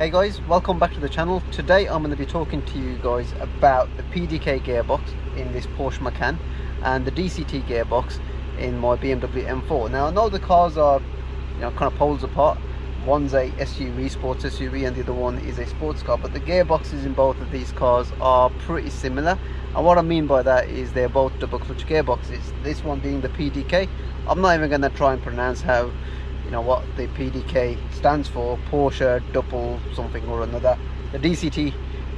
Hey guys, welcome back to the channel. Today I'm going to be talking to you guys about the PDK gearbox in this Porsche Macan and the DCT gearbox in my BMW M4. Now I know the cars are, kind of poles apart. One's a SUV, sports SUV, and the other one is a sports car, but the gearboxes in both of these cars are pretty similar. And what I mean by that is they're both double clutch gearboxes. This one being the PDK. I'm not even going to try and pronounce how what the PDK stands for, Porsche double something or another. The DCT,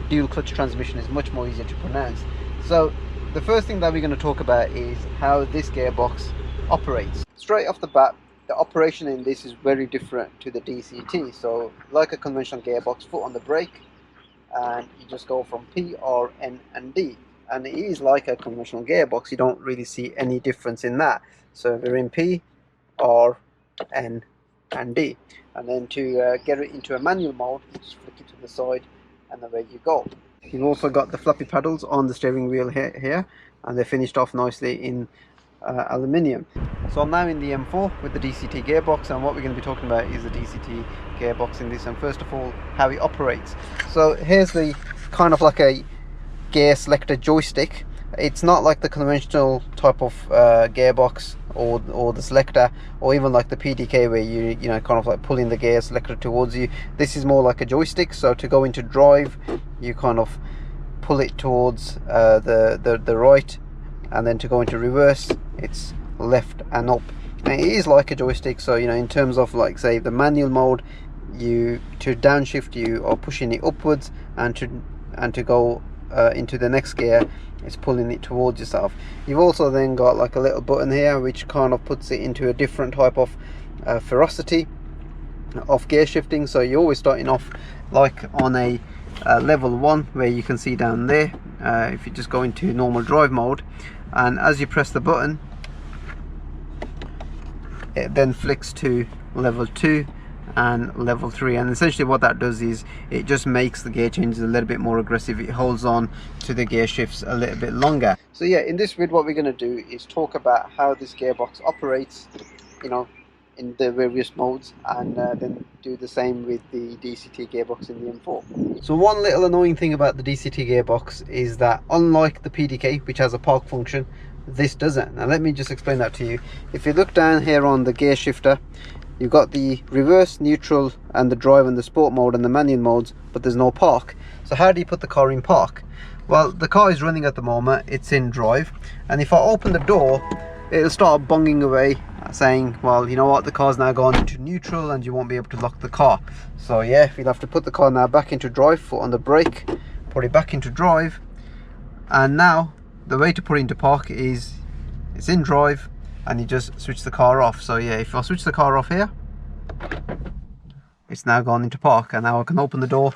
dual clutch transmission, is much more easier to pronounce. So the first thing that we're going to talk about is how this gearbox operates. Straight off the bat, the operation in this is very different to the DCT. So like a conventional gearbox, foot on the brake and you just go from P, R, N and D, and it is like a conventional gearbox. You don't really see any difference in that. So we're in P, R, N and D, and then to get it into a manual mode, you just flick it to the side and away you go. You've also got the flappy paddles on the steering wheel here, and they're finished off nicely in aluminium. So I'm now in the M4 with the DCT gearbox, and what we're going to be talking about is the DCT gearbox in this, and first of all how it operates. So here's the kind of like a gear selector joystick. It's not like the conventional type of gearbox or the selector, or even like the PDK where you kind of like pulling the gear selector towards you. This is more like a joystick. So to go into drive, you kind of pull it towards the right, and then to go into reverse, it's left and up. And it is like a joystick. So in terms of like say the manual mode, to downshift you are pushing it upwards, and to go into the next gear, it's pulling it towards yourself. You've also then got like a little button here which kind of puts it into a different type of ferocity of gear shifting. So you're always starting off like on a level 1, where you can see down there, if you just go into normal drive mode, and as you press the button it then flicks to level 2 and level 3, and essentially what that does is it just makes the gear changes a little bit more aggressive. It holds on to the gear shifts a little bit longer. So yeah, in this vid what we're going to do is talk about how this gearbox operates in the various modes, and then do the same with the DCT gearbox in the M4. So one little annoying thing about the DCT gearbox is that unlike the PDK, which has a park function, this doesn't. Now let me just explain that to you. If you look down here on the gear shifter, you've got the reverse, neutral and the drive and the sport mode and the manual modes, but there's no park. So how do you put the car in park? Well, the car is running at the moment, it's in drive, and if I open the door, it'll start bunging away saying, well, you know what, the car's now gone into neutral and you won't be able to lock the car. So yeah, you'll have to put the car now back into drive, foot on the brake, put it back into drive, and now the way to put it into park is it's in drive and you just switch the car off. So yeah, if I switch the car off here, it's now gone into park, and now I can open the door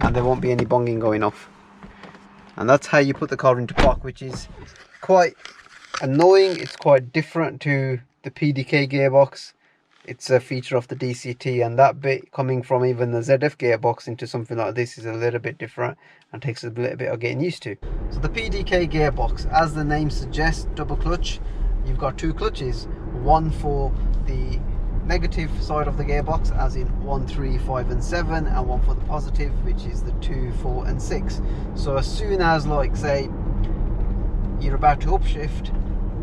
and there won't be any bonging going off. And that's how you put the car into park, which is quite annoying. It's quite different to the PDK gearbox. It's a feature of the DCT, and that bit coming from even the ZF gearbox into something like this is a little bit different and takes a little bit of getting used to. So the PDK gearbox, as the name suggests, double clutch. You've got two clutches, one for the negative side of the gearbox, as in 1, 3, 5 and 7, and one for the positive, which is the 2, 4 and 6. So as soon as, like say, you're about to upshift,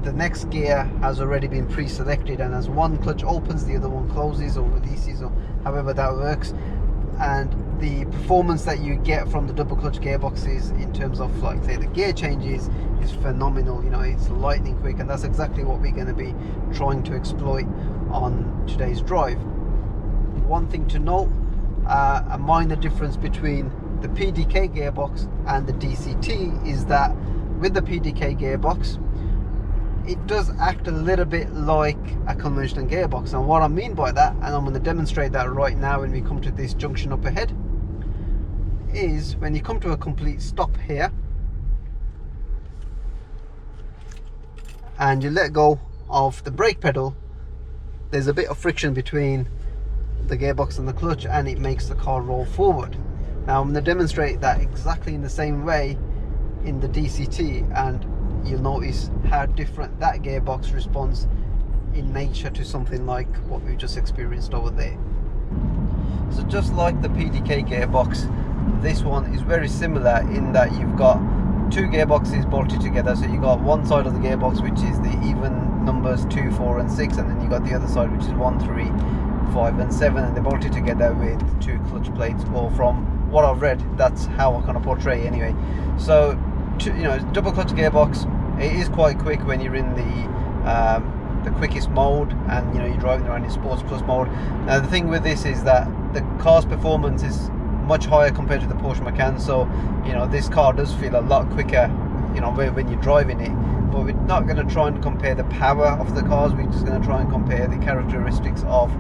the next gear has already been pre-selected, and as one clutch opens, the other one closes or releases, or however that works. And the performance that you get from the double clutch gearboxes in terms of like say the gear changes is phenomenal. It's lightning quick, and that's exactly what we're going to be trying to exploit on today's drive. One thing to note, a minor difference between the PDK gearbox and the DCT is that with the PDK gearbox, it does act a little bit like a conventional gearbox. And what I mean by that, and I'm going to demonstrate that right now when we come to this junction up ahead, is when you come to a complete stop here and you let go of the brake pedal, there's a bit of friction between the gearbox and the clutch, and it makes the car roll forward. Now I'm going to demonstrate that exactly in the same way in the DCT, and you'll notice how different that gearbox responds in nature to something like what we just experienced over there. So just like the PDK gearbox, this one is very similar in that you've got two gearboxes bolted together. So you got one side of the gearbox which is the even numbers 2, 4 and 6, and then you got the other side which is 1, 3, 5 and 7, and they're bolted together with two clutch plates, or from what I've read, that's how I kind of portray anyway. So double clutch gearbox, it is quite quick when you're in the quickest mode, and you're driving around in Sports Plus mode. Now the thing with this is that the car's performance is much higher compared to the Porsche Macan, so this car does feel a lot quicker when you're driving it. But we're not going to try and compare the power of the cars, we're just going to try and compare the characteristics of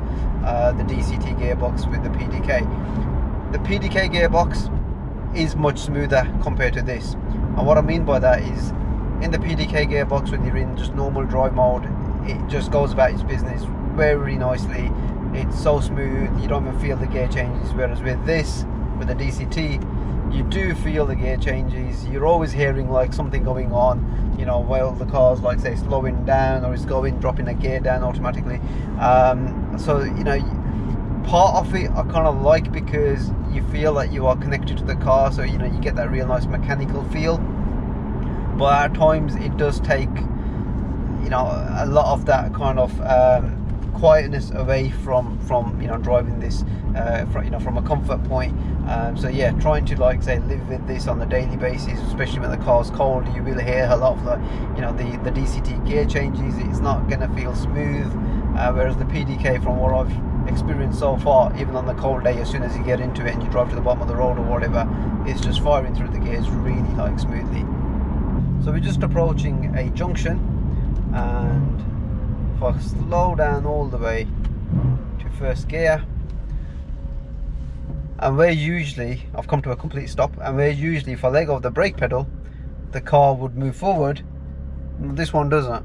the DCT gearbox with the PDK. The PDK gearbox is much smoother compared to this, and what I mean by that is, in the PDK gearbox, when you're in just normal drive mode, it just goes about its business very nicely. It's so smooth, you don't even feel the gear changes. Whereas with the DCT, you do feel the gear changes. You're always hearing like something going on, while the car's like say slowing down, or it's dropping a gear down automatically. So part of it I kind of like, because you feel like you are connected to the car, so you get that real nice mechanical feel. But at times it does take a lot of that kind of quietness away from driving this from a comfort point. So yeah, trying to like say live with this on a daily basis, especially when the car's cold, you will hear a lot of the DCT gear changes. It's not going to feel smooth, whereas the PDK, from what I've experienced so far, even on the cold day, as soon as you get into it and you drive to the bottom of the road or whatever, it's just firing through the gears really like smoothly. So we're just approaching a junction, and if I slow down all the way to first gear, and where usually I've come to a complete stop, and where usually if I let go of the brake pedal the car would move forward, this one doesn't,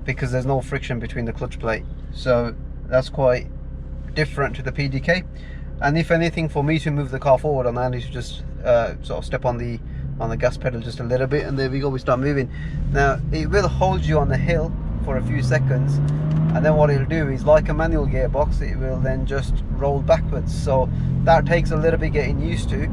because there's no friction between the clutch plate. So that's quite different to the PDK. And if anything, for me to move the car forward, I need to just sort of step on the gas pedal just a little bit, and there we go, we start moving. Now it will hold you on the hill for a few seconds, and then what it'll do is, like a manual gearbox, it will then just roll backwards. So that takes a little bit getting used to,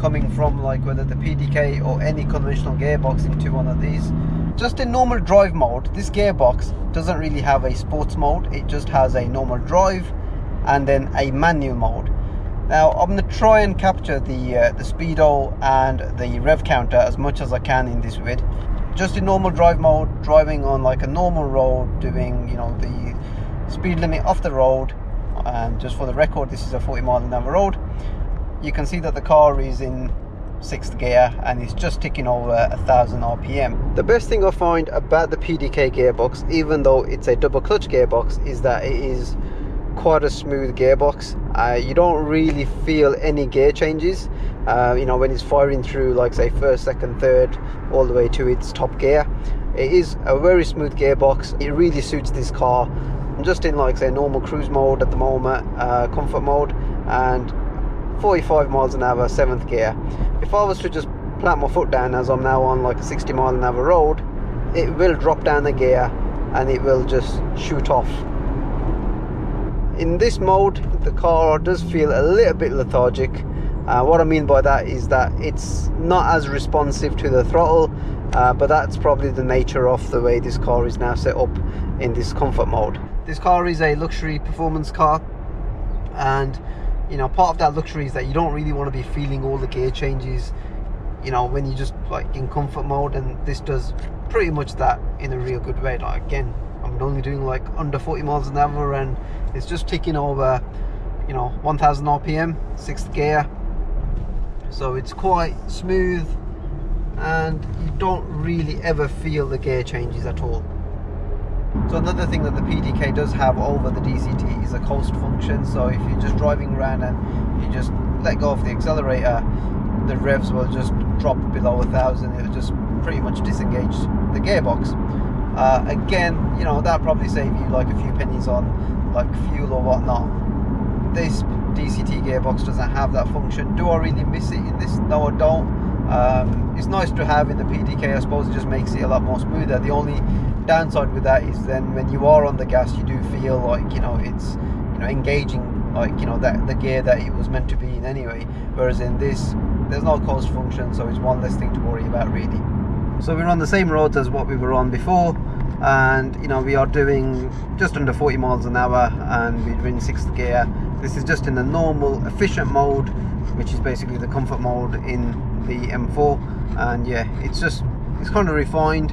coming from like whether the PDK or any conventional gearbox into one of these. Just in normal drive mode, this gearbox doesn't really have a sports mode, it just has a normal drive and then a manual mode. Now I'm going to try and capture the speedo and the rev counter as much as I can in this vid. Just in normal drive mode, driving on like a normal road, doing the speed limit off the road, and just for the record, this is a 40-mile-an-hour road. You can see that the car is in 6th gear and it's just ticking over 1000 RPM. The best thing I find about the PDK gearbox, even though it's a double clutch gearbox, is that it is quite a smooth gearbox. You don't really feel any gear changes when it's firing through like say first, second, third, all the way to its top gear. It is a very smooth gearbox. It really suits this car. I'm just in like say normal cruise mode at the moment, comfort mode, and 45 miles an hour, 7th gear. If I was to just plant my foot down, as I'm now on like a 60-mile-an-hour road, it will drop down the gear and it will just shoot off. In this mode, the car does feel a little bit lethargic. What I mean by that is that it's not as responsive to the throttle, but that's probably the nature of the way this car is now set up in this comfort mode. This car is a luxury performance car, and part of that luxury is that you don't really want to be feeling all the gear changes when you just like in comfort mode, and this does pretty much that in a real good way. Like, again, I'm only doing like under 40 miles an hour and it's just ticking over 1000 RPM, 6th gear. So it's quite smooth and you don't really ever feel the gear changes at all. So another thing that the PDK does have over the DCT is a coast function. So if you're just driving around and you just let go of the accelerator, the revs will just drop below 1000. It'll just pretty much disengage the gearbox. Again, that'll probably save you like a few pennies on like fuel or whatnot. This DCT gearbox doesn't have that function. Do I really miss it in this? No, I don't. It's nice to have in the PDK. I suppose it just makes it a lot more smoother. The only downside with that is then when you are on the gas, you do feel like it's engaging like, you know, that the gear that it was meant to be in anyway. Whereas in this, there's no coast function, so it's one less thing to worry about really. So we're on the same roads as what we were on before, and you know, we are doing just under 40 miles an hour, and we're in 6th gear. This is just in the normal efficient mode, which is basically the comfort mode in the M4. And yeah, it's kind of refined.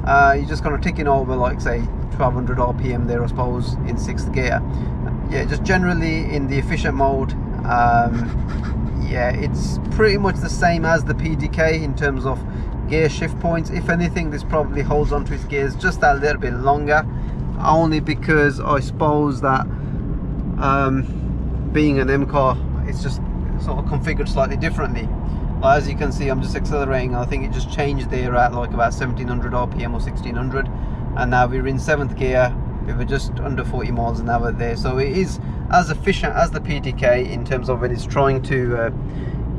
You're just kind of ticking over, like say 1200 RPM there, I suppose, in 6th gear. Yeah, just generally in the efficient mode. Yeah, it's pretty much the same as the PDK in terms of gear shift points. If anything, this probably holds onto its gears just that little bit longer, only because I suppose that being an M car, it's just sort of configured slightly differently. As you can see, I'm just accelerating. I think it just changed there at like about 1700 RPM or 1600, and now we're in 7th gear. We were just under 40 miles an hour there, so it is as efficient as the PDK in terms of when it's trying to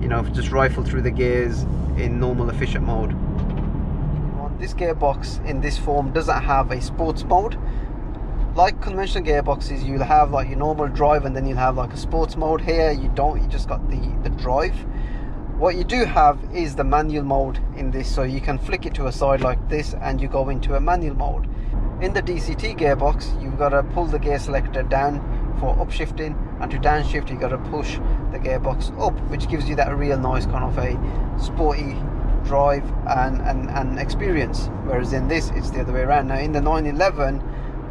you know, just rifle through the gears in normal efficient mode. This gearbox in this form doesn't have a sports mode. Like conventional gearboxes, you'll have like your normal drive and then you'll have like a sports mode. Here you don't, you just got the drive. What you do have is the manual mode in this, so you can flick it to a side like this and you go into a manual mode. In the DCT gearbox, you've got to pull the gear selector down for upshifting, and to downshift you've got to push the gearbox up, which gives you that real nice kind of a sporty drive and experience. Whereas in this, it's the other way around. Now in the 911,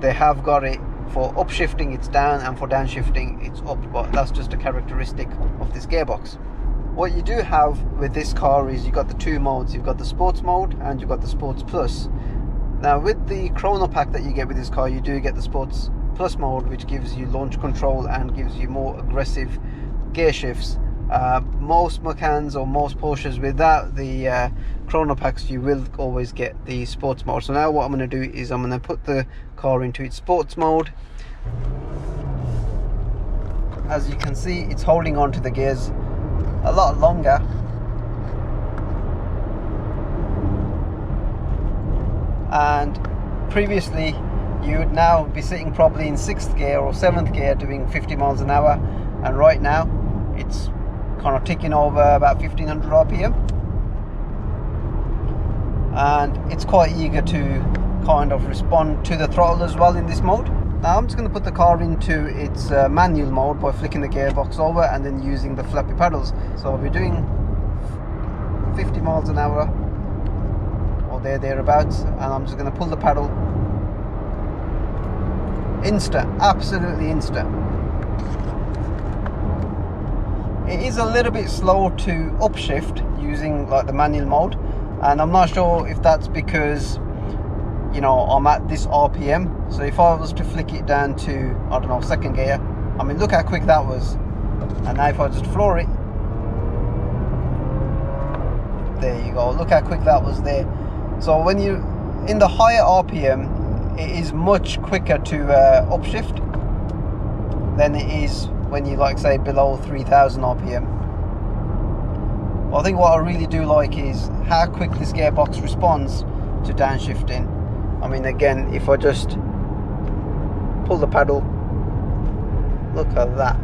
they have got it for upshifting it's down, and for downshifting it's up, but that's just a characteristic of this gearbox. What you do have with this car is you've got the two modes. You've got the sports mode and you've got the sports plus. Now with the chrono pack that you get with this car, you do get the sports plus mode, which gives you launch control and gives you more aggressive gear shifts. Most Macans or most Porsches without the chrono packs, you will always get the sports mode. So now what I'm going to do is I'm going to put the car into its sports mode. As you can see, it's holding on to the gears a lot longer. And previously you would now be sitting probably in 6th gear or 7th gear doing 50 miles an hour, and right now it's kind of ticking over about 1500 RPM, and it's quite eager to kind of respond to the throttle as well in this mode. Now I'm just going to put the car into its manual mode by flicking the gearbox over and then using the flappy paddles. So we're doing 50 miles an hour or thereabouts, and I'm just going to pull the pedal. Instant, absolutely instant. It is a little bit slow to upshift using like the manual mode, and I'm not sure if that's because, you know, I'm at this RPM. So if I was to flick it down to, I don't know, 2nd gear, I mean, look how quick that was. And now if I just floor it, there you go, look how quick that was there. So when you in the higher RPM, it is much quicker to upshift than it is when you, like, say below 3000 RPM. But I think what I really do like is how quick this gearbox responds to downshifting. I mean, again, if I just pull the pedal, look at that.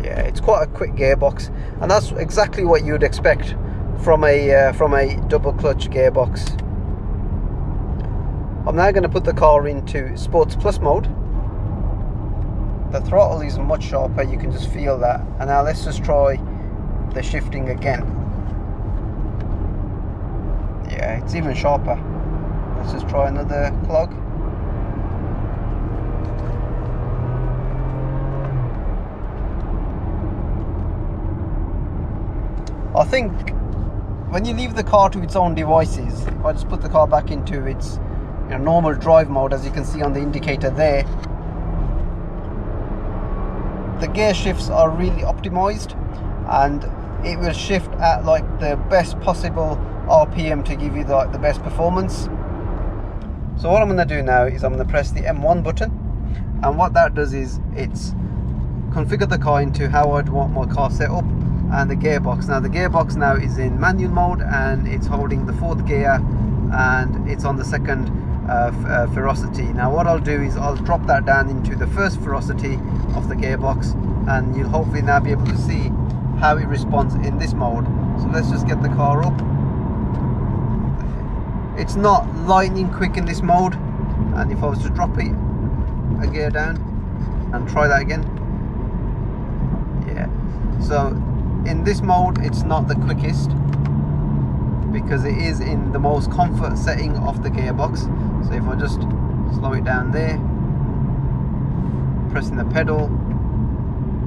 Yeah, it's quite a quick gearbox, and that's exactly what you would expect from a double clutch gearbox. I'm now going to put the car into Sports Plus mode. The throttle is much sharper, you can just feel that. And now let's just try the shifting again. Yeah, it's even sharper. Let's just try another clog. I think when you leave the car to its own devices, if I just put the car back into its normal drive mode, as you can see on the indicator there, the gear shifts are really optimized, and it will shift at like the best possible RPM to give you the best performance. So what I'm going to do now is I'm going to press the M1 button, and what that does is it's configured the car into how I'd want my car set up, and the gearbox. Now the gearbox now is in manual mode, and it's holding the 4th gear, and it's on the 2nd ferocity. Now what I'll do is I'll drop that down into the first ferocity of the gearbox, and you'll hopefully now be able to see how it responds in this mode. So let's just get the car up. It's not lightning quick in this mode, and if I was to drop it a gear down and try that again, yeah, so in this mode it's not the quickest because it is in the most comfort setting of the gearbox. So if I just slow it down there, pressing the pedal,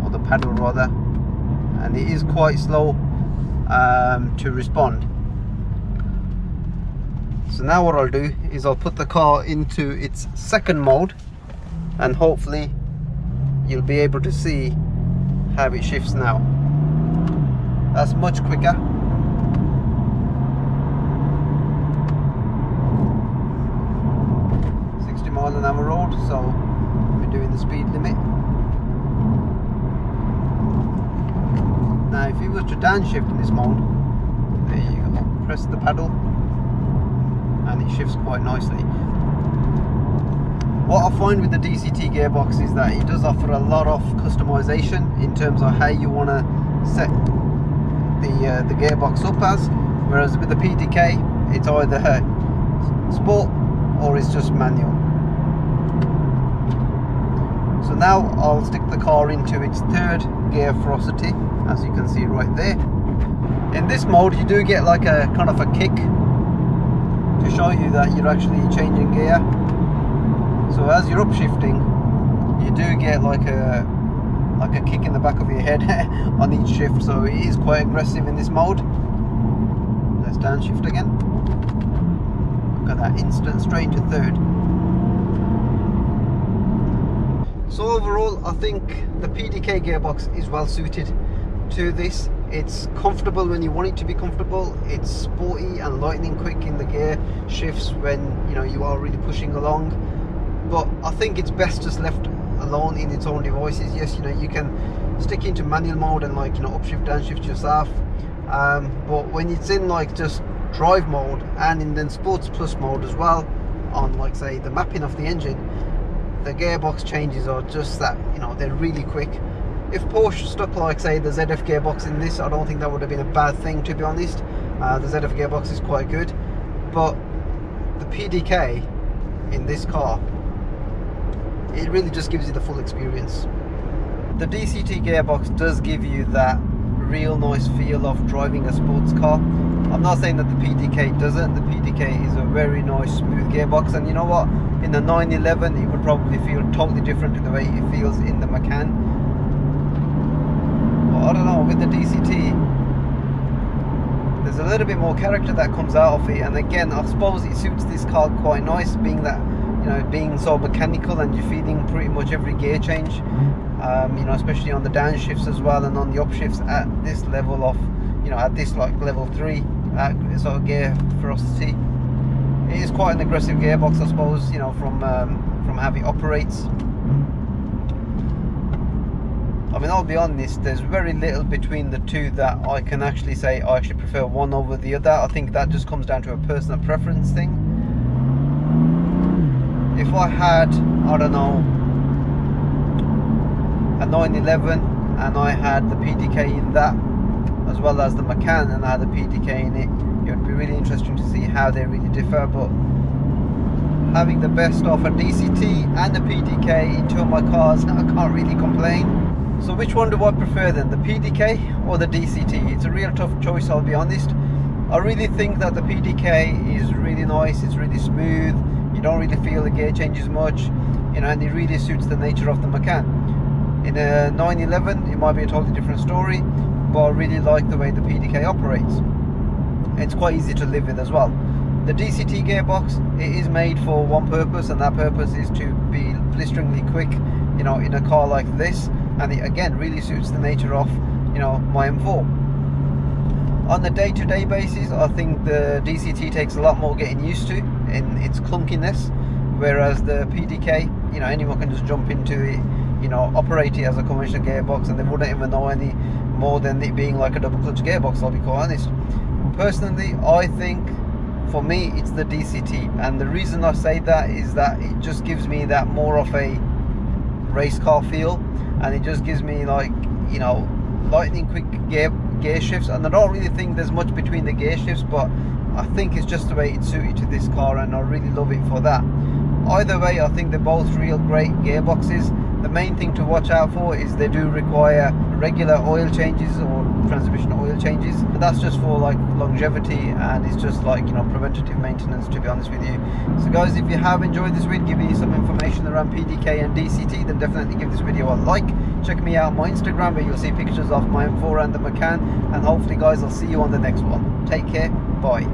or the paddle rather, and it is quite slow to respond. So now what I'll do is I'll put the car into its second mode, and hopefully you'll be able to see how it shifts now. That's much quicker. .60-mile-an-hour road, so we're doing the speed limit. Now if you was to downshift in this mode, there you go, press the pedal and it shifts quite nicely. What I find with the DCT gearbox is that it does offer a lot of customization in terms of how you want to set the gearbox up as, whereas with the PDK it's either sport or it's just manual. So now I'll stick the car into its third gear ferocity, as you can see right there. In this mode you do get like a kind of a kick to show you that you're actually changing gear. So as you're upshifting, you do get like a kick in the back of your head on each shift, so it is quite aggressive in this mode. Let's downshift again. Look at that, instant straight into third. So overall I think the PDK gearbox is well suited to this. It's comfortable when you want it to be comfortable. It's sporty and lightning quick in the gear shifts when you are really pushing along. But I think it's best just left alone in its own devices. Yes, you can stick into manual mode and upshift, downshift yourself. But when it's in just drive mode and in then sports plus mode as well, on say the mapping of the engine, the gearbox changes are just that, they're really quick. If Porsche stuck say the ZF gearbox in this, I don't think that would have been a bad thing, to be honest. The ZF gearbox is quite good, but the PDK in this car, it really just gives you the full experience. The DCT gearbox does give you that real nice feel of driving a sports car. I'm not saying that the PDK doesn't. The PDK is a very nice smooth gearbox, and you know what, in the 911 it would probably feel totally different to the way it feels in the Macan. But I don't know, with the DCT there's a little bit more character that comes out of it, and again I suppose it suits this car quite nice, being that being so mechanical and you're feeling pretty much every gear change, especially on the downshifts as well, and on the upshifts at this level of, at this level 3 sort of gear ferocity. It is quite an aggressive gearbox, I suppose, from how it operates. I mean, I'll be honest, there's very little between the two that I can actually say I actually prefer one over the other. I think that just comes down to a personal preference thing. If I had, I don't know, a 911 and I had the PDK in that, as well as the Macan and I had the PDK in it, it would be really interesting to see how they really differ. But having the best of a DCT and a PDK in two of my cars, I can't really complain. So which one do I prefer then, the PDK or the DCT? It's a real tough choice, I'll be honest. I really think that the PDK is really nice, it's really smooth. You don't really feel the gear changes much, and it really suits the nature of the Macan. In a 911 it might be a totally different story, but I really like the way the PDK operates. It's quite easy to live with as well. The DCT gearbox, it is made for one purpose, and that purpose is to be blisteringly quick, in a car like this, and it again really suits the nature of, my M4. On the day-to-day basis, I think the DCT takes a lot more getting used to in its clunkiness, whereas the PDK, anyone can just jump into it, operate it as a conventional gearbox, and they wouldn't even know any more than it being like a double clutch gearbox, I'll be quite honest. Personally, I think for me it's the DCT, and the reason I say that is that it just gives me that more of a race car feel, and it just gives me, like, you know, lightning quick gear shifts. And I don't really think there's much between the gear shifts, but I think it's just the way it's suited to this car, and I really love it for that. Either way, I think they're both real great gearboxes. The main thing to watch out for is they do require regular oil changes or transmission oil changes, but that's just for like longevity, and it's just like, you know, preventative maintenance, to be honest with you. So guys, if you have enjoyed this video, giving you some information around PDK and DCT, then definitely give this video a like. Check me out on my Instagram, where you'll see pictures of my M4 and the Macan, and hopefully guys, I'll see you on the next one. Take care, bye.